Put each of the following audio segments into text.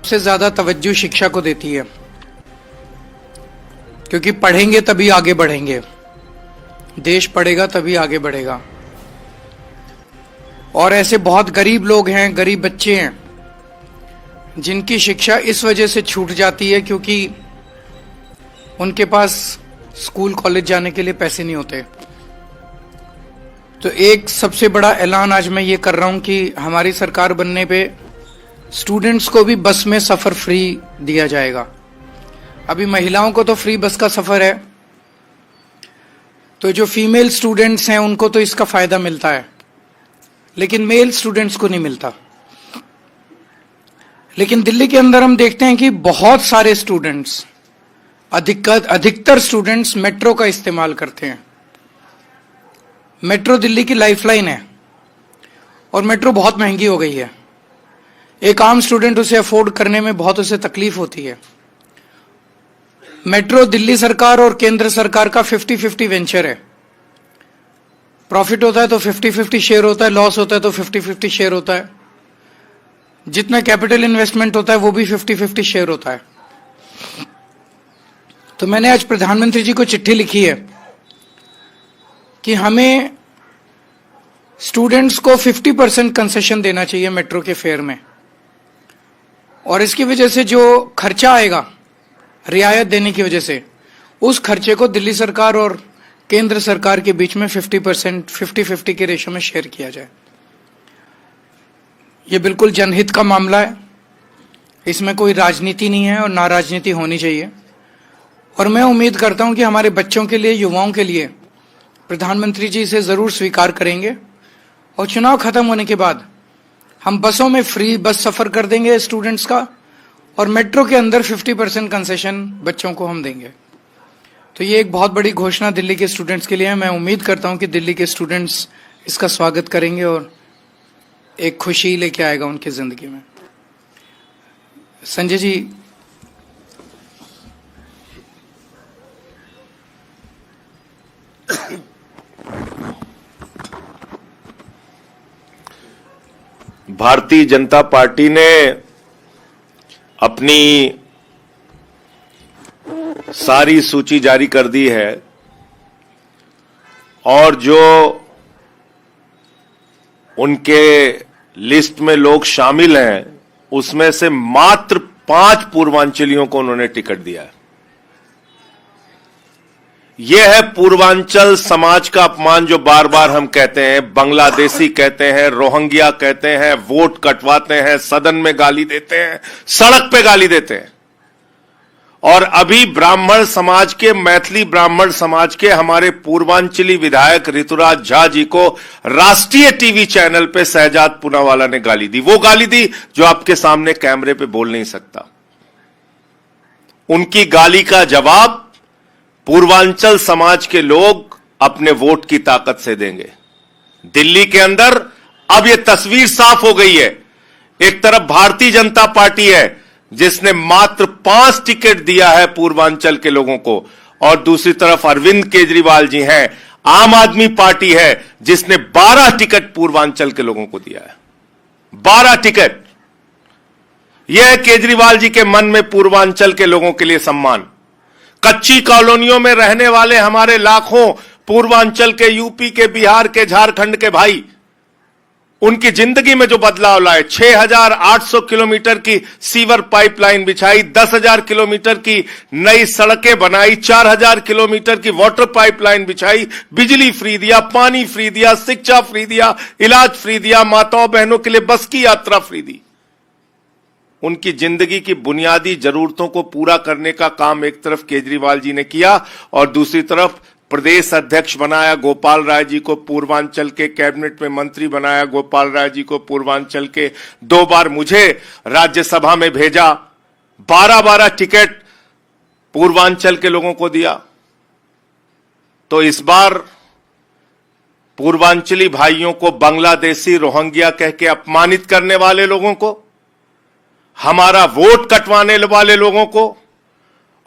सबसे ज्यादा तवज्जो शिक्षा को देती है, क्योंकि पढ़ेंगे तभी आगे बढ़ेंगे, देश पढ़ेगा तभी आगे बढ़ेगा। और ऐसे बहुत गरीब लोग हैं, गरीब बच्चे हैं जिनकी शिक्षा इस वजह से छूट जाती है क्योंकि उनके पास स्कूल कॉलेज जाने के लिए पैसे नहीं होते। तो एक सबसे बड़ा ऐलान आज मैं ये कर रहा हूं कि हमारी सरकार बनने पे स्टूडेंट्स को भी बस में सफर फ्री दिया जाएगा। अभी महिलाओं को तो फ्री बस का सफर है, तो जो फीमेल स्टूडेंट्स हैं उनको तो इसका फायदा मिलता है, लेकिन मेल स्टूडेंट्स को नहीं मिलता। लेकिन दिल्ली के अंदर हम देखते हैं कि बहुत सारे स्टूडेंट्स, अधिकतर स्टूडेंट्स मेट्रो का इस्तेमाल करते हैं। मेट्रो दिल्ली की लाइफलाइन है और मेट्रो बहुत महंगी हो गई है। एक आम स्टूडेंट उसे अफोर्ड करने में बहुत उसे तकलीफ होती है। मेट्रो दिल्ली सरकार और केंद्र सरकार का 50-50 वेंचर है। प्रॉफिट होता है तो 50-50 शेयर होता है, लॉस होता है तो 50-50 शेयर होता है। जितना कैपिटल इन्वेस्टमेंट होता है वो भी 50-50 शेयर होता है। तो मैंने आज प्रधानमंत्री जी को चिट्ठी लिखी है कि हमें स्टूडेंट्स को 50% कंसेशन देना चाहिए मेट्रो के फेयर में, और इसकी वजह से जो खर्चा आएगा रियायत देने की वजह से, उस खर्चे को दिल्ली सरकार और केंद्र सरकार के बीच में 50% के रेशो में शेयर किया जाए। ये बिल्कुल जनहित का मामला है, इसमें कोई राजनीति नहीं है और ना राजनीति होनी चाहिए। और मैं उम्मीद करता हूं कि हमारे बच्चों के लिए, युवाओं के लिए प्रधानमंत्री जी इसे जरूर स्वीकार करेंगे और चुनाव खत्म होने के बाद हम बसों में फ्री बस सफर कर देंगे स्टूडेंट्स का, और मेट्रो के अंदर 50% कंसेशन बच्चों को हम देंगे। तो ये एक बहुत बड़ी घोषणा दिल्ली के स्टूडेंट्स के लिए है। मैं उम्मीद करता हूं कि दिल्ली के स्टूडेंट्स इसका स्वागत करेंगे और एक खुशी लेके आएगा उनकी जिंदगी में। संजय जी, भारतीय जनता पार्टी ने अपनी सारी सूची जारी कर दी है और जो उनके लिस्ट में लोग शामिल हैं उसमें से मात्र 5 पूर्वांचलियों को उन्होंने टिकट दिया है। यह है पूर्वांचल समाज का अपमान जो बार बार हम कहते हैं। बांग्लादेशी कहते हैं, रोहिंग्या कहते हैं, वोट कटवाते हैं, सदन में गाली देते हैं, सड़क पे गाली देते हैं। और अभी ब्राह्मण समाज के, मैथिली ब्राह्मण समाज के हमारे पूर्वांचली विधायक ऋतुराज झा जी को राष्ट्रीय टीवी चैनल पे शहजाद पूनावाला ने गाली दी। वो गाली दी जो आपके सामने कैमरे पे बोल नहीं सकता। उनकी गाली का जवाब पूर्वांचल समाज के लोग अपने वोट की ताकत से देंगे। दिल्ली के अंदर अब यह तस्वीर साफ हो गई है। एक तरफ भारतीय जनता पार्टी है जिसने मात्र 5 टिकट दिया है पूर्वांचल के लोगों को, और दूसरी तरफ अरविंद केजरीवाल जी हैं, आम आदमी पार्टी है जिसने 12 टिकट पूर्वांचल के लोगों को दिया है। 12 टिकट। यह है केजरीवाल जी के मन में पूर्वांचल के लोगों के लिए सम्मान। कच्ची कॉलोनियों में रहने वाले हमारे लाखों पूर्वांचल के, यूपी के, बिहार के, झारखंड के भाई, उनकी जिंदगी में जो बदलाव लाए। 6,800 किलोमीटर की सीवर पाइपलाइन बिछाई, 10,000 किलोमीटर की नई सड़कें बनाई, 4,000 किलोमीटर की वाटर पाइपलाइन बिछाई, बिजली फ्री दिया, पानी फ्री दिया, शिक्षा फ्री दिया, इलाज फ्री दिया, माताओं बहनों के लिए बस की यात्रा फ्री दी। उनकी जिंदगी की बुनियादी जरूरतों को पूरा करने का काम एक तरफ केजरीवाल जी ने किया और दूसरी तरफ प्रदेश अध्यक्ष बनाया गोपाल राय जी को, पूर्वांचल के कैबिनेट में मंत्री बनाया गोपाल राय जी को, पूर्वांचल के 2 बार मुझे राज्यसभा में भेजा, 12-12 टिकट पूर्वांचल के लोगों को दिया। तो इस बार पूर्वांचली भाइयों को बांग्लादेशी, रोहिंग्या कह के अपमानित करने वाले लोगों को, हमारा वोट कटवाने वाले लोगों को,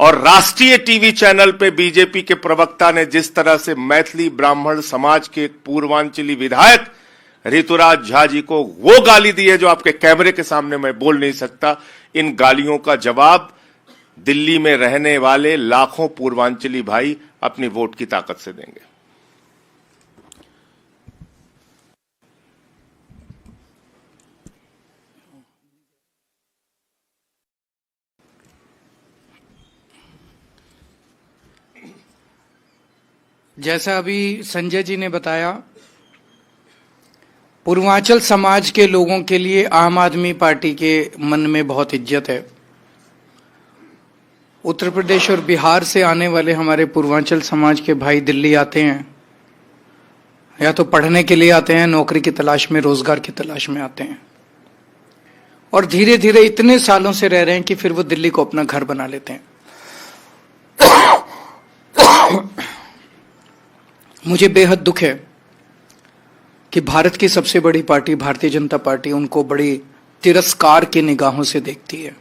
और राष्ट्रीय टीवी चैनल पे बीजेपी के प्रवक्ता ने जिस तरह से मैथिली ब्राह्मण समाज के एक पूर्वांचली विधायक ऋतुराज झा जी को वो गाली दी है जो आपके कैमरे के सामने मैं बोल नहीं सकता, इन गालियों का जवाब दिल्ली में रहने वाले लाखों पूर्वांचली भाई अपनी वोट की ताकत से देंगे। जैसा अभी संजय जी ने बताया, पूर्वांचल समाज के लोगों के लिए आम आदमी पार्टी के मन में बहुत इज्जत है। उत्तर प्रदेश और बिहार से आने वाले हमारे पूर्वांचल समाज के भाई दिल्ली आते हैं, या तो पढ़ने के लिए आते हैं, नौकरी की तलाश में, रोजगार की तलाश में आते हैं, और धीरे धीरे इतने सालों से रह रहे हैं कि फिर वो दिल्ली को अपना घर बना लेते हैं। मुझे बेहद दुख है कि भारत की सबसे बड़ी पार्टी भारतीय जनता पार्टी उनको बड़ी तिरस्कार की निगाहों से देखती है।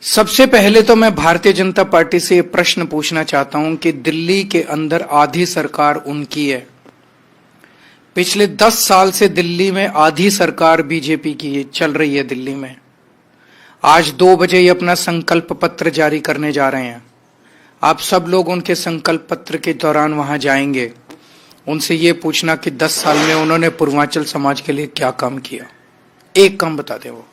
सबसे पहले तो मैं भारतीय जनता पार्टी से ये प्रश्न पूछना चाहता हूं कि दिल्ली के अंदर आधी सरकार उनकी है। पिछले 10 साल से दिल्ली में आधी सरकार बीजेपी की चल रही है दिल्ली में। आज 2 बजे ये अपना संकल्प पत्र जारी करने जा रहे हैं। आप सब लोग उनके संकल्प पत्र के दौरान वहां जाएंगे, उनसे ये पूछना कि 10 साल में उन्होंने पूर्वांचल समाज के लिए क्या काम किया। एक काम बता दें वो।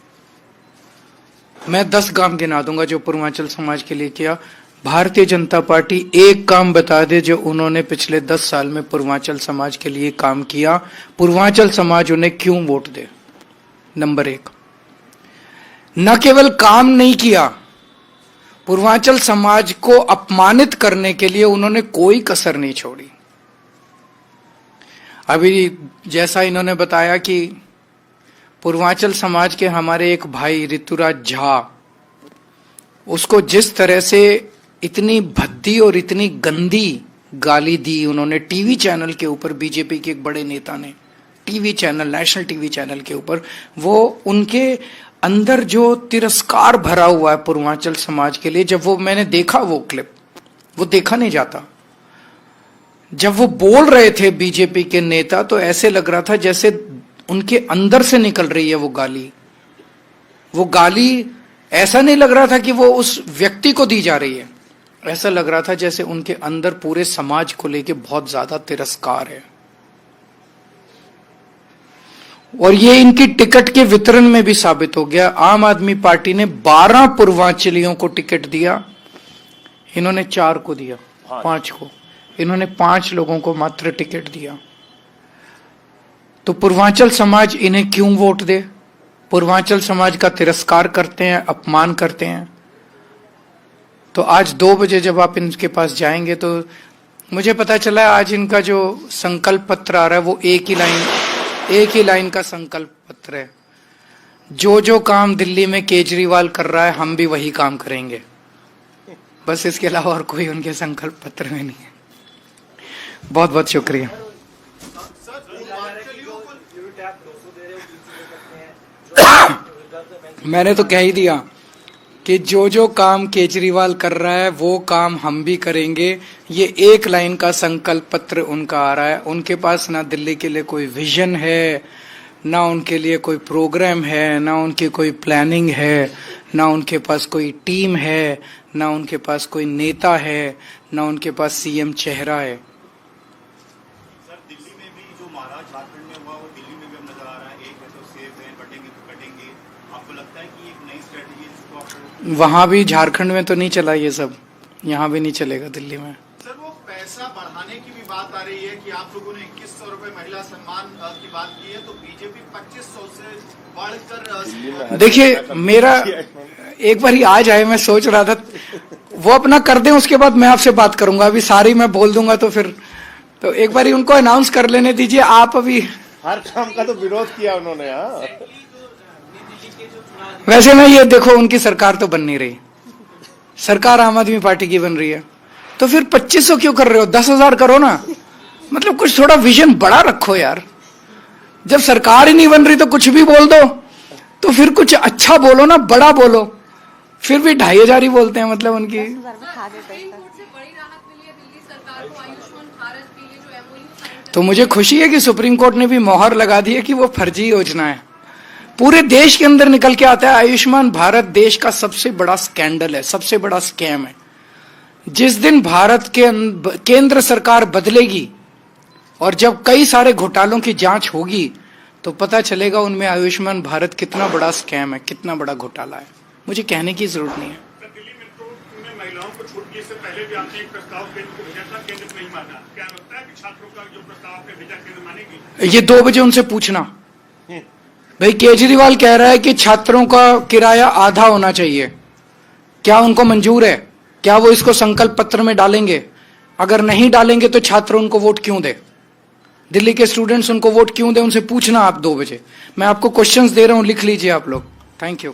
मैं 10 काम गिना दूंगा जो पूर्वांचल समाज के लिए किया। भारतीय जनता पार्टी एक काम बता दे जो उन्होंने पिछले 10 साल में पूर्वांचल समाज के लिए काम किया। पूर्वांचल समाज उन्हें क्यों वोट दे। नंबर 1, न केवल काम नहीं किया, पूर्वांचल समाज को अपमानित करने के लिए उन्होंने कोई कसर नहीं छोड़ी। अभी जैसा इन्होंने बताया कि पूर्वांचल समाज के हमारे एक भाई ऋतुराज झा, उसको जिस तरह से इतनी भद्दी और इतनी गंदी गाली दी उन्होंने टीवी चैनल के ऊपर, बीजेपी के एक बड़े नेता ने TV channel, national TV channel के ऊपर, वो उनके अंदर जो तिरस्कार भरा हुआ है पूर्वांचल समाज के लिए, जब वो मैंने देखा वो क्लिप, वो देखा नहीं जाता। जब वो बोल रहे थे बीजेपी के नेता, तो ऐसे लग रहा था जैसे उनके अंदर से निकल रही है वो गाली। वो गाली ऐसा नहीं लग रहा था कि वो उस व्यक्ति को दी जा रही है, ऐसा लग रहा था जैसे उनके अंदर पूरे समाज को लेके बहुत ज्यादा तिरस्कार है। और ये इनकी टिकट के वितरण में भी साबित हो गया। आम आदमी पार्टी ने 12 पूर्वांचलियों को टिकट दिया, इन्होंने 4 को दिया, 5 को, इन्होंने 5 लोगों को मात्र टिकट दिया। तो पूर्वांचल समाज इन्हें क्यों वोट दे। पूर्वांचल समाज का तिरस्कार करते हैं, अपमान करते हैं। तो आज 2 बजे जब आप इनके पास जाएंगे तो मुझे पता चला आज इनका जो संकल्प पत्र आ रहा है वो एक ही लाइन का संकल्प पत्र है। जो काम दिल्ली में केजरीवाल कर रहा है हम भी वही काम करेंगे, बस इसके अलावा और कोई उनके संकल्प पत्र में नहीं है। बहुत बहुत शुक्रिया। मैंने तो कह ही दिया कि जो काम केजरीवाल कर रहा है वो काम हम भी करेंगे। ये एक लाइन का संकल्प पत्र उनका आ रहा है। उनके पास ना दिल्ली के लिए कोई विजन है, ना उनके लिए कोई प्रोग्राम है, ना उनकी कोई प्लानिंग है, ना उनके पास कोई टीम है, ना उनके पास कोई नेता है, ना उनके पास सीएम चेहरा है। सर, दिल्ली में भी जो महाराज झारखंड में हुआ वो दिल्ली में भी अब नजर आ रहा है। एक है तो सेफ है, बटेंगे तो कटेंगे। आपको लगता है कि एक नई स्ट्रेटजी है जिसको आपको वहां भी झारखंड में तो नहीं चला ये सब, यहाँ भी नहीं चलेगा दिल्ली में। सर, वो पैसा बढ़ाने की भी बात आ रही है कि आप लोगों ने 2100 रुपए महिला सम्मान की बात की है, तो बीजेपी 2500 से बढ़कर। देखिए, मेरा एक बार ही आ जाए, मैं सोच रहा था वो अपना कर दें, उसके बाद मैं आपसे बात करूंगा। अभी सारी मैं बोल दूंगा तो फिर तो एक बार ही उनको अनाउंस कर लेने दीजिए। आप अभी हर काम का तो विरोध किया उन्होंने। वैसे ना ये देखो, उनकी सरकार तो बन नहीं रही, सरकार आम आदमी पार्टी की बन रही है, तो फिर 2500 क्यों कर रहे हो? 10,000 करो ना। मतलब कुछ थोड़ा विजन बड़ा रखो यार। जब सरकार ही नहीं बन रही तो कुछ भी बोल दो, तो फिर कुछ अच्छा बोलो ना, बड़ा बोलो। फिर भी 2,500 ही बोलते हैं। मतलब उनकी तो मुझे खुशी है कि सुप्रीम कोर्ट ने भी मोहर लगा दी है कि वो फर्जी योजना है। पूरे देश के अंदर निकल के आता है। आयुष्मान भारत देश का सबसे बड़ा स्कैंडल है, सबसे बड़ा स्कैम है। जिस दिन भारत के केंद्र सरकार बदलेगी और जब कई सारे घोटालों की जांच होगी तो पता चलेगा उनमें आयुष्मान भारत कितना बड़ा स्कैम है, कितना बड़ा घोटाला है। मुझे कहने की जरूरत नहीं है। दिल्ली मेट्रो में महिलाओं को छूट दी, इससे पहले भी आपने एक प्रस्ताव केंद्र को भेजा था, केंद्र नहीं माना। क्या लगता है कि छात्रों का जो प्रस्ताव आपने भेजा केंद्र मानेगी? ये 2 बजे उनसे पूछना। भाई केजरीवाल कह रहा है कि छात्रों का किराया आधा होना चाहिए, क्या उनको मंजूर है? क्या वो इसको संकल्प पत्र में डालेंगे? अगर नहीं डालेंगे तो छात्र उनको वोट क्यों दे? दिल्ली के स्टूडेंट्स उनको वोट क्यों दे? उनसे पूछना आप 2 बजे। मैं आपको क्वेश्चंस दे रहा हूं, लिख लीजिए आप लोग। Thank you.